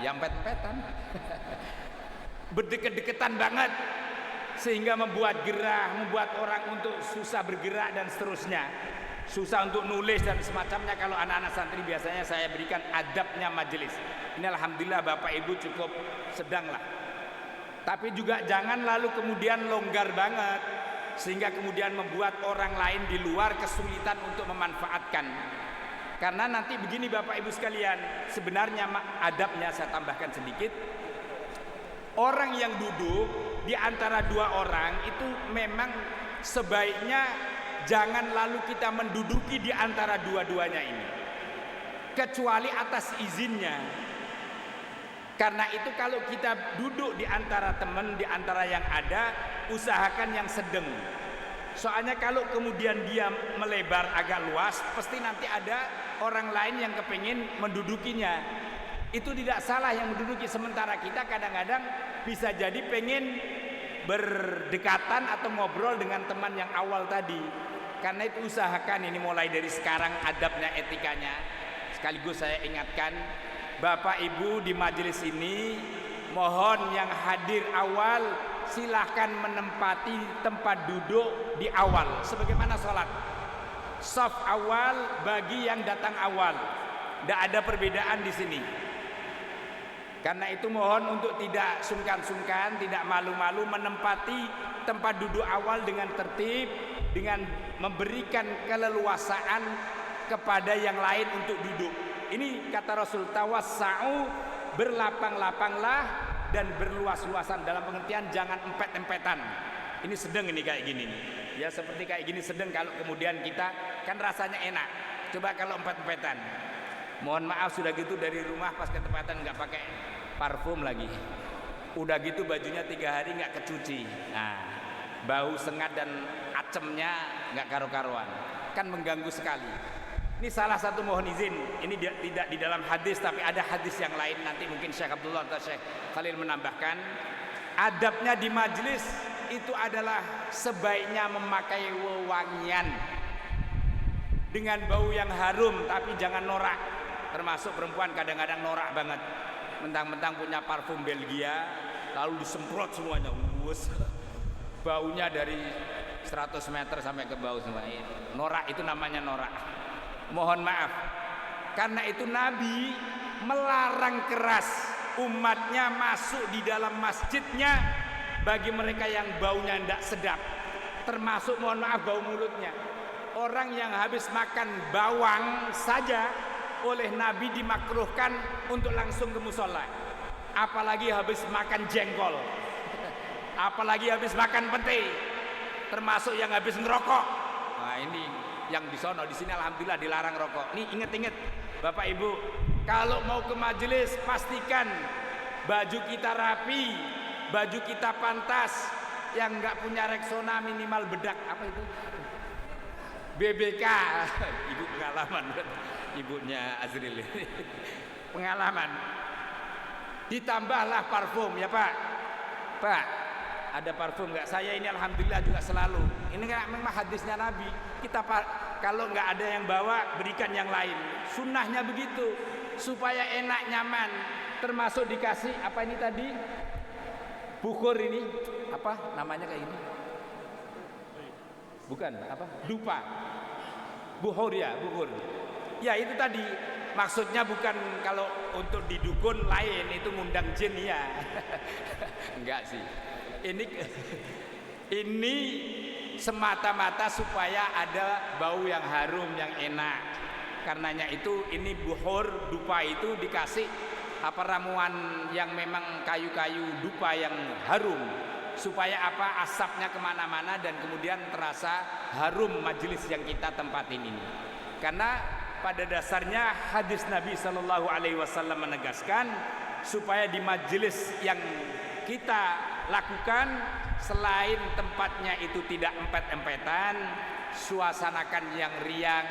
empet-empetan. Berdeket-deketan banget sehingga membuat gerah, membuat orang untuk susah bergerak dan seterusnya. Susah untuk nulis dan semacamnya. Kalau anak-anak santri biasanya saya berikan adabnya majelis. Ini alhamdulillah Bapak Ibu cukup sedang lah. Tapi juga jangan lalu kemudian longgar banget sehingga kemudian membuat orang lain di luar kesulitan untuk memanfaatkan. Karena nanti begini Bapak Ibu sekalian, sebenarnya adabnya saya tambahkan sedikit. Orang yang duduk di antara dua orang itu memang sebaiknya jangan lalu kita menduduki di antara dua-duanya ini, kecuali atas izinnya. Karena itu kalau kita duduk di antara teman, di antara yang ada, usahakan yang sedang. Soalnya kalau kemudian dia melebar agak luas, pasti nanti ada orang lain yang kepingin mendudukinya. Itu tidak salah yang menduduki, sementara kita kadang-kadang bisa jadi pengen berdekatan atau ngobrol dengan teman yang awal tadi. Karena itu usahakan ini mulai dari sekarang adabnya, etikanya. Sekaligus saya ingatkan Bapak Ibu di majelis ini, mohon yang hadir awal silahkan menempati tempat duduk di awal sebagaimana sholat. Shaf awal bagi yang datang awal. Tidak ada perbedaan di sini. Karena itu mohon untuk tidak sungkan-sungkan, tidak malu-malu menempati tempat duduk awal dengan tertib, dengan memberikan keleluasaan kepada yang lain untuk duduk. Ini kata Rasul, tawassa'u, berlapang-lapanglah dan berluas-luasan, dalam pengertian jangan empet-empetan. Ini sedang ini kayak gini nih. Ya seperti kayak gini sedang, kalau kemudian kita kan rasanya enak. Coba kalau empet-empetan. Mohon maaf sudah gitu dari rumah pas ketepatan nggak pakai parfum lagi. Udah gitu bajunya 3 hari nggak kecuci. Nah, bau sengat dan acemnya nggak karu-karuan, kan mengganggu sekali. Ini salah satu, mohon izin, ini tidak di dalam hadis tapi ada hadis yang lain, nanti mungkin Syekh Abdullah atau Syekh Khalil menambahkan. Adabnya di majelis itu adalah sebaiknya memakai wewangian dengan bau yang harum, tapi jangan norak. Termasuk perempuan kadang-kadang norak banget, mentang-mentang punya parfum Belgia lalu disemprot semuanya, baunya dari 100 meter sampai ke bawah semua. Norak itu namanya norak. Mohon maaf. Karena itu Nabi melarang keras umatnya masuk di dalam masjidnya bagi mereka yang baunya tidak sedap. Termasuk mohon maaf bau mulutnya. Orang yang habis makan bawang saja oleh Nabi dimakruhkan untuk langsung ke musola. Apalagi habis makan jengkol. Apalagi habis makan pete. Termasuk yang habis ngerokok. Nah ini yang di sono, di sini alhamdulillah dilarang rokok. Nih inget-inget Bapak Ibu, kalau mau ke majelis pastikan baju kita rapi, baju kita pantas. Yang nggak punya Rexona minimal bedak apa itu? BBK. Ibu pengalaman, ibunya Azril. Pengalaman. Ditambahlah parfum ya Pak. Pak, ada parfum nggak? Saya ini alhamdulillah juga selalu. Ini kan memang hadisnya Nabi. Kita kalau nggak ada yang bawa, berikan yang lain. Sunnahnya begitu supaya enak, nyaman. Termasuk dikasih apa ini tadi? Bukur ini apa namanya kayak ini? Bukan apa? Dupa. Buhur ya, buhur. Ya itu tadi. Maksudnya bukan kalau untuk di dukun lain itu ngundang jin ya. Enggak sih. Ini semata-mata supaya ada bau yang harum, yang enak. Karenanya itu ini buhur dupa itu dikasih apa ramuan yang memang kayu-kayu dupa yang harum supaya apa asapnya kemana-mana dan kemudian terasa harum majelis yang kita tempatin ini. Karena pada dasarnya hadis Nabi Shallallahu Alaihi Wasallam menegaskan supaya di majelis yang kita lakukan selain tempatnya itu tidak empet-empetan, suasanakan yang riang,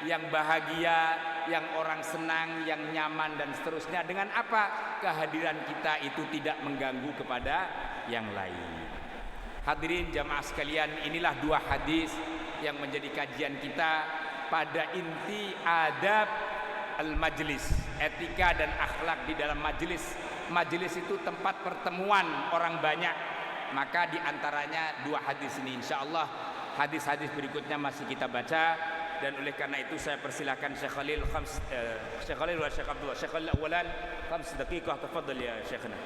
yang bahagia, yang orang senang, yang nyaman dan seterusnya. Dengan apa? Kehadiran kita itu tidak mengganggu kepada yang lain. Hadirin jamaah sekalian, inilah dua hadis yang menjadi kajian kita pada inti adab al-majlis, etika dan akhlak di dalam majlis. Majlis itu tempat pertemuan orang banyak, maka diantaranya dua hadis ini. Insyaallah hadis-hadis berikutnya masih kita baca, dan oleh karena itu saya persilakan Syekh Khalil Syekh Khalil wa Syekh Abdullah. Syekh Khalil awalan 5 دقائق تفضل يا شيخنا.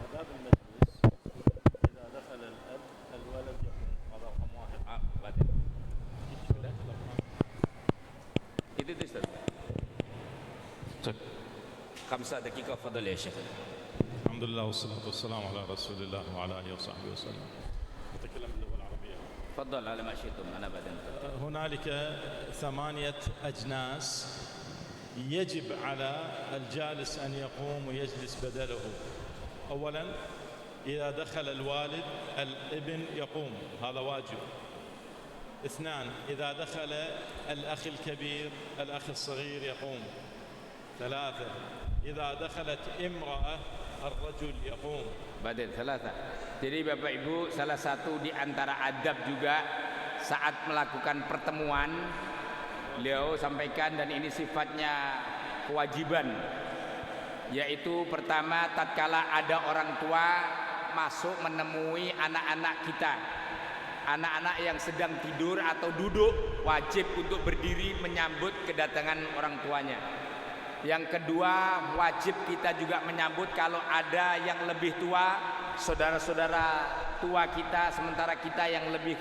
آداب المجلس إذا دخل الأب الولد يقوم، هذا رقم واحد. بعدين itu Ustaz. 5 دقائق تفضل يا شيخ. الحمد لله والصلاة والسلام على رسول الله وعلى آله وصحبه وسلم. أتكلم باللغة العربية. تفضل على ما شئتم، أنا بعدين. هنالك 8 أجناس يجب على الجالس أن يقوم ويجلس بدله. أولا إذا دخل الوالد الابن يقوم، هذا واجب. 2 إذا دخل الأخ الكبير الأخ الصغير يقوم. 3 إذا دخلت امرأة الرجل يقوم. Badin 3. Jadi Bapak Ibu, salah satu di antara adab juga saat melakukan pertemuan, beliau sampaikan, dan ini sifatnya kewajiban, yaitu pertama tatkala ada orang tua masuk menemui anak-anak kita, anak-anak yang sedang tidur atau duduk, wajib untuk berdiri menyambut kedatangan orang tuanya. Yang kedua, wajib kita juga menyambut kalau ada yang lebih tua, saudara-saudara tua kita, sementara kita yang lebih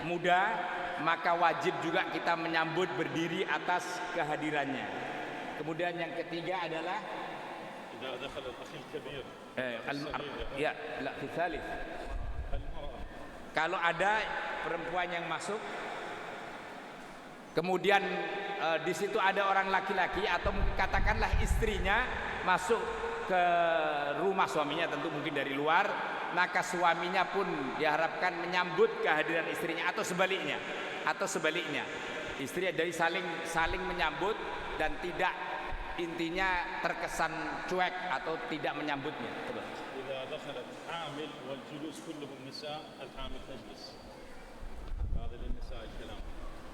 muda, maka wajib juga kita menyambut berdiri atas kehadirannya. Kemudian yang ketiga adalah kalau ada perempuan yang masuk, kemudian di situ ada orang laki-laki atau katakanlah istrinya masuk ke rumah suaminya, tentu mungkin dari luar, maka suaminya pun diharapkan menyambut kehadiran istrinya, atau sebaliknya istri dari saling menyambut dan tidak intinya terkesan cuek atau tidak menyambutnya. إذا دخلت حامل والجلوس كلهم نساء الحامل تجلس. هذا للنساء الكلام.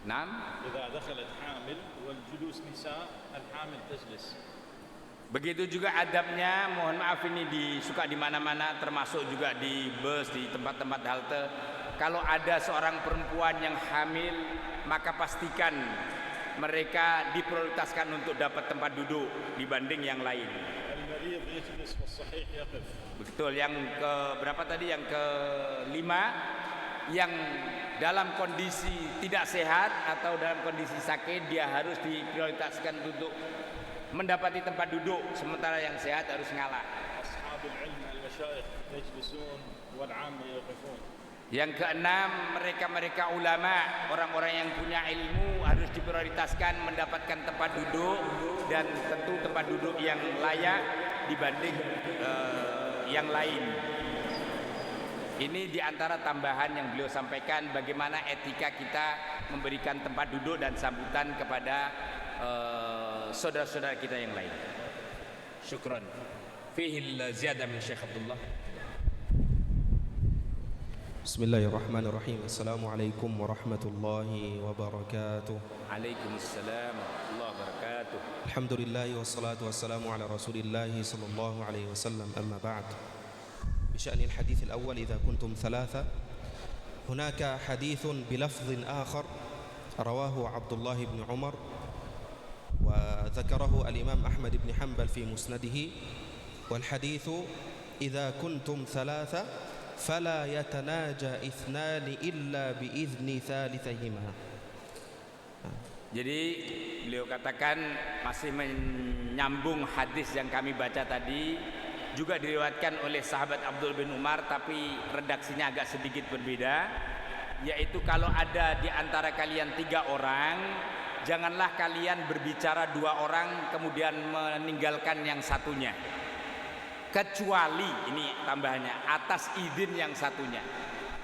نعم. إذا دخلت حامل والجلوس نساء الحامل تجلس. Begitu juga adabnya, mohon maaf ini suka di mana-mana, termasuk juga di bus, di tempat-tempat halte. Kalau ada seorang perempuan yang hamil, maka pastikan mereka diprioritaskan untuk dapat tempat duduk dibanding yang lain. Betul. Yang ke berapa tadi? Yang ke-5, yang dalam kondisi tidak sehat atau dalam kondisi sakit, dia harus diprioritaskan untuk mendapati tempat duduk, sementara yang sehat harus ngalah. Yang ke-6, mereka ulama, orang-orang yang punya ilmu harus diprioritaskan mendapatkan tempat duduk, dan tentu tempat duduk yang layak dibanding yang lain. Ini diantara tambahan yang beliau sampaikan, bagaimana etika kita memberikan tempat duduk dan sambutan kepada saudara-saudara kita yang lain. Syukran. Fihi ziyadah min Syekh Abdullah. Bismillahirrahmanirrahim. Assalamualaikum warahmatullahi wabarakatuh. Waalaikumsalam warahmatullahi wabarakatuh. Alhamdulillah wassalatu wassalamu ala Rasulillah sallallahu alaihi wasallam. Amma ba'd. بشأن الحديث الأول إذا كنتم 3 هناك حديث بلفظ آخر رواه عبد الله بن عمر وذكره الإمام أحمد بن حنبل في مسنده، والحديث إذا كنتم 3 فلا يتناجى 2 إلا بإذن ثالثهما. Jadi beliau katakan, masih menyambung hadis yang kami baca tadi, juga diriwayatkan oleh sahabat Abdul bin Umar, tapi redaksinya agak sedikit berbeda, yaitu kalau ada di antara kalian 3 orang, janganlah kalian berbicara 2 orang kemudian meninggalkan yang satunya, kecuali, ini tambahannya, atas izin yang satunya.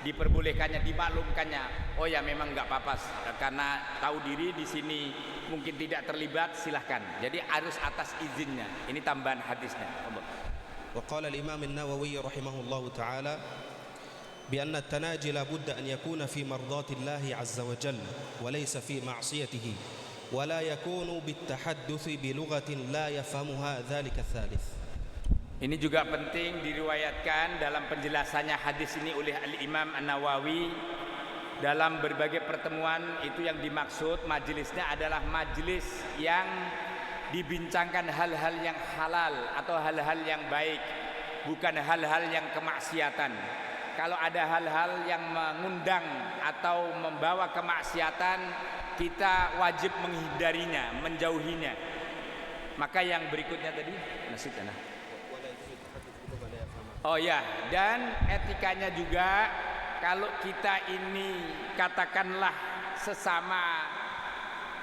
diperbolehkannya, dimaklumkannya. Oh ya memang nggak apa-apa karena tahu diri di sini mungkin tidak terlibat, silahkan. Jadi harus atas izinnya. Ini tambahan hadisnya. وقال الإمام النووي رحمه الله تعالى بأن التناجي لا بد أن يكون في مرضاة الله عز وجل وليس في معصيته ولا يكون بالتحدث بلغة لا يفهمها ذلك الثالث. Ini juga penting diriwayatkan dalam penjelasannya hadis ini oleh Al-Imam An-Nawawi dalam berbagai pertemuan. Itu yang dimaksud majelisnya adalah majelis yang dibincangkan hal-hal yang halal atau hal-hal yang baik, bukan hal-hal yang kemaksiatan. Kalau ada hal-hal yang mengundang atau membawa kemaksiatan, kita wajib menghindarinya, menjauhinya. Maka yang berikutnya tadi oh ya, dan etikanya juga kalau kita ini katakanlah sesama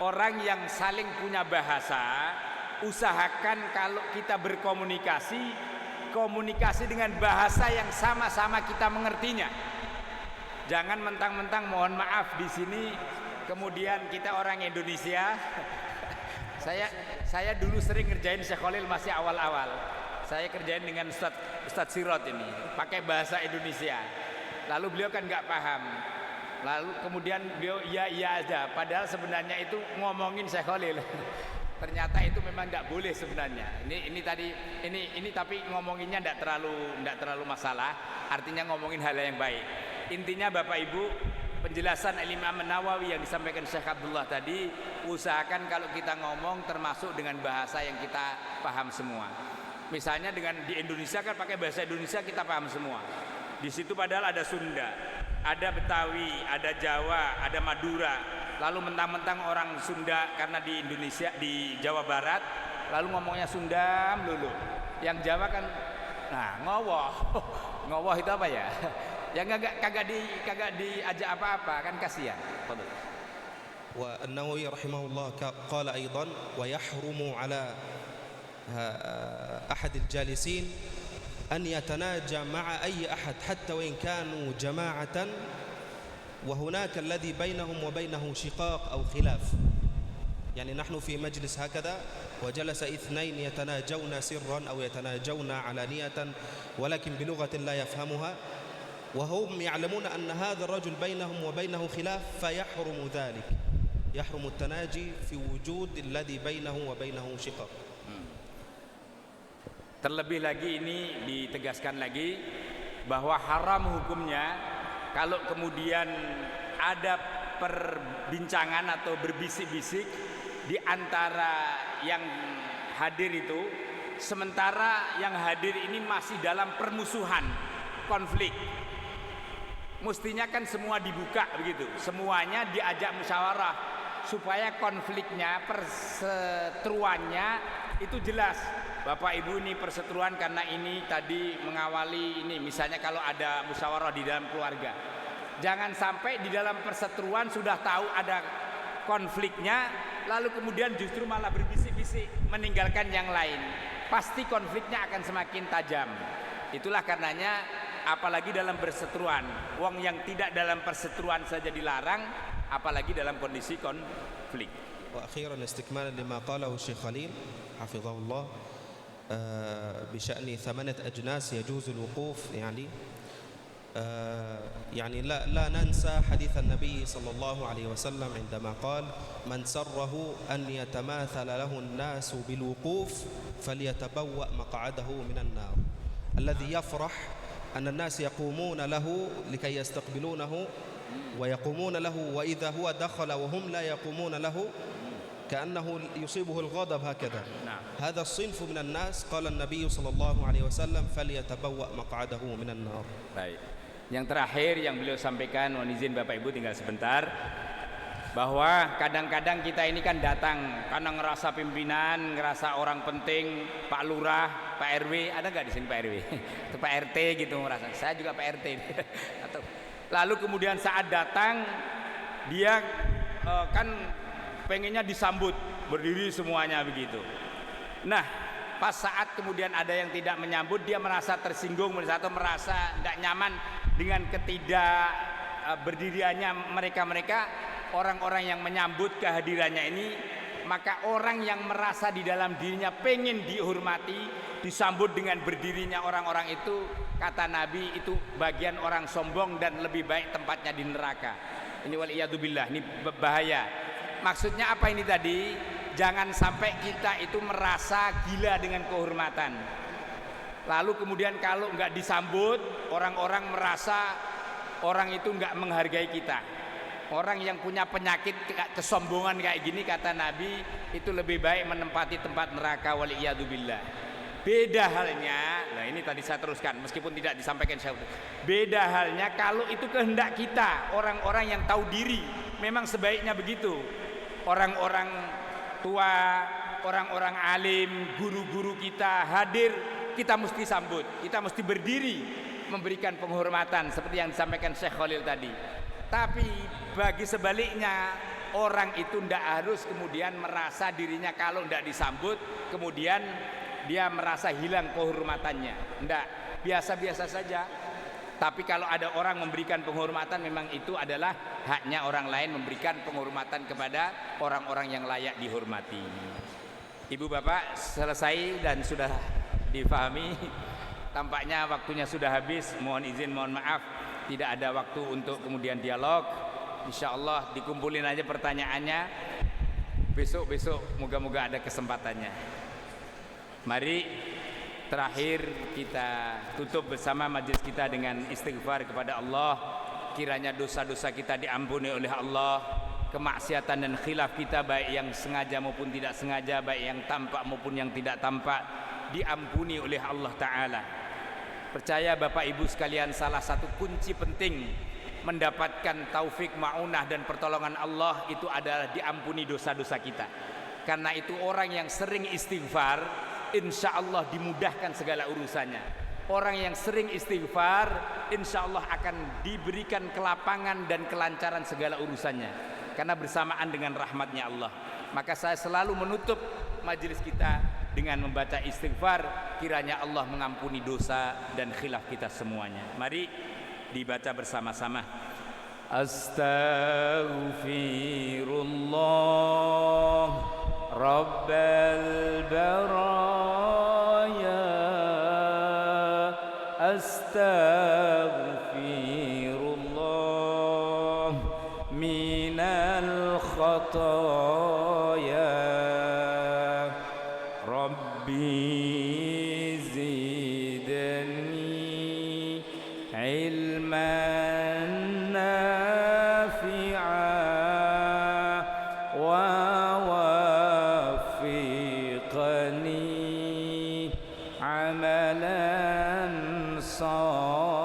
orang yang saling punya bahasa, usahakan kalau kita berkomunikasi, komunikasi dengan bahasa yang sama-sama kita mengertinya. Jangan mentang-mentang mohon maaf di sini kemudian kita orang Indonesia. Saya dulu sering ngerjain Syekh Khalil masih awal-awal. Saya kerjain dengan Ustadz Sirot ini, pakai bahasa Indonesia. Lalu beliau kan nggak paham. Lalu kemudian beliau iya aja, padahal sebenarnya itu ngomongin Syekh Khalil. Ternyata itu memang tidak boleh sebenarnya. Ini tapi ngomonginnya tidak terlalu masalah. Artinya ngomongin hal yang baik. Intinya Bapak Ibu, penjelasan Imam Nawawi yang disampaikan Syekh Abdullah tadi, usahakan kalau kita ngomong termasuk dengan bahasa yang kita paham semua. Misalnya di Indonesia kan pakai bahasa Indonesia kita paham semua. Di situ padahal ada Sunda, ada Betawi, ada Jawa, ada Madura. Lalu mentang-mentang orang Sunda karena di Indonesia, di Jawa Barat, lalu ngomongnya Sunda melulu. Yang Jawa kan, ngowoh. Ngowoh itu apa ya? Yang kagak diajak apa-apa, kan kasihan. والنووي رحمه الله قال أيضا ويحرم على أحد الجالسين أن يتناجى مع أي أحد حتى وإن كانوا جماعة وهناك الذي بينهم وبينه شقاق أو خلاف. يعني نحن في مجلس هكذا وجلس اثنين يتناجون سرا أو يتناجون علانية ولكن بلغة لا يفهمها وهم يعلمون أن هذا الرجل بينهم وبينه خلاف فيحرم ذلك، يحرم التناجي في وجود الذي بينه وبينه شقاق. Terlebih lagi ini ditegaskan lagi bahwa haram hukumnya kalau kemudian ada perbincangan atau berbisik-bisik di antara yang hadir itu, sementara yang hadir ini masih dalam permusuhan, konflik. Mestinya kan semua dibuka begitu, semuanya diajak musyawarah supaya konfliknya, perseteruannya itu jelas. Bapak Ibu ini perseteruan karena ini tadi mengawali ini, misalnya kalau ada musyawarah di dalam keluarga, jangan sampai di dalam perseteruan sudah tahu ada konfliknya lalu kemudian justru malah berbisik-bisik meninggalkan yang lain. Pasti konfliknya akan semakin tajam. Itulah karenanya apalagi dalam perseteruan, wong yang tidak dalam perseteruan saja dilarang, apalagi dalam kondisi konflik. وأخيرا استكمالا لما قاله الشيخ خليل حفظه الله بشأن 8 أجناس يجوز الوقوف، يعني لا ننسى حديث النبي صلى الله عليه وسلم عندما قال من سره أن يتماثل له الناس بالوقوف فليتبوأ مقعده من النار. الذي يفرح أن الناس يقومون له لكي يستقبلونه ويقومون له وإذا هو دخل وهم لا يقومون له كأنه يصيبه الغضب هكذا. هذا الصنف من الناس قال النبي صلى الله عليه وسلم فليتبوأ مقعده من النار. Baik. Yang terakhir yang beliau sampaikan, mohon izin Bapak Ibu tinggal sebentar, bahwa kadang-kadang kita ini kan datang karena ngerasa pimpinan, ngerasa orang penting, Pak Lurah, Pak RW, ada nggak di sini Pak RW? Atau Pak RT gitu ngerasa. Saya juga Pak RT. Atau lalu kemudian saat datang dia kan pengennya disambut berdiri semuanya begitu. Nah, pas saat kemudian ada yang tidak menyambut, dia merasa tersinggung atau merasa tidak nyaman dengan ketidak berdiriannya mereka orang-orang yang menyambut kehadirannya ini. Maka orang yang merasa di dalam dirinya pengen dihormati, disambut dengan berdirinya orang-orang itu, kata Nabi, itu bagian orang sombong dan lebih baik tempatnya di neraka. Ini waliyadzubillah, ini bahaya. Maksudnya apa ini tadi? Jangan sampai kita itu merasa gila dengan kehormatan. Lalu kemudian kalau nggak disambut, orang-orang merasa orang itu nggak menghargai kita. Orang yang punya penyakit kesombongan kayak gini, kata Nabi, itu lebih baik menempati tempat neraka, waliyadzubillah. Beda halnya, nah ini tadi saya teruskan meskipun tidak disampaikan saya. Beda halnya kalau itu kehendak kita, orang-orang yang tahu diri, memang sebaiknya begitu. Orang-orang tua, orang-orang alim, guru-guru kita hadir, kita mesti sambut, kita mesti berdiri memberikan penghormatan seperti yang disampaikan Syekh Khalil tadi. Tapi bagi sebaliknya, orang itu tidak harus kemudian merasa dirinya kalau tidak disambut kemudian dia merasa hilang kehormatannya. Tidak, biasa-biasa saja. Tapi kalau ada orang memberikan penghormatan, memang itu adalah haknya orang lain memberikan penghormatan kepada orang-orang yang layak dihormati. Ibu bapak selesai dan sudah difahami. Tampaknya waktunya sudah habis. Mohon izin, mohon maaf, tidak ada waktu untuk kemudian dialog. Insya Allah dikumpulin aja pertanyaannya. Besok-besok moga-moga ada kesempatannya. Mari terakhir kita tutup bersama majelis kita dengan istighfar kepada Allah. Kiranya dosa-dosa kita diampuni oleh Allah, kemaksiatan dan khilaf kita baik yang sengaja maupun tidak sengaja, baik yang tampak maupun yang tidak tampak, diampuni oleh Allah Ta'ala. Percaya Bapak Ibu sekalian, salah satu kunci penting mendapatkan taufik, ma'unah dan pertolongan Allah itu adalah diampuni dosa-dosa kita. Karena itu orang yang sering istighfar, insya Allah dimudahkan segala urusannya. Orang yang sering istighfar, insya Allah akan diberikan kelapangan dan kelancaran segala urusannya. Karena bersamaan dengan rahmatnya Allah. Maka saya selalu menutup majelis kita dengan membaca istighfar, kiranya Allah mengampuni dosa dan khilaf kita semuanya. Mari dibaca bersama-sama. Astaghfirullah Rabbal baraya, astaghfirullah minal khataya, Rabbi zidni ilman nafi'a wa waffiqni amalan salih.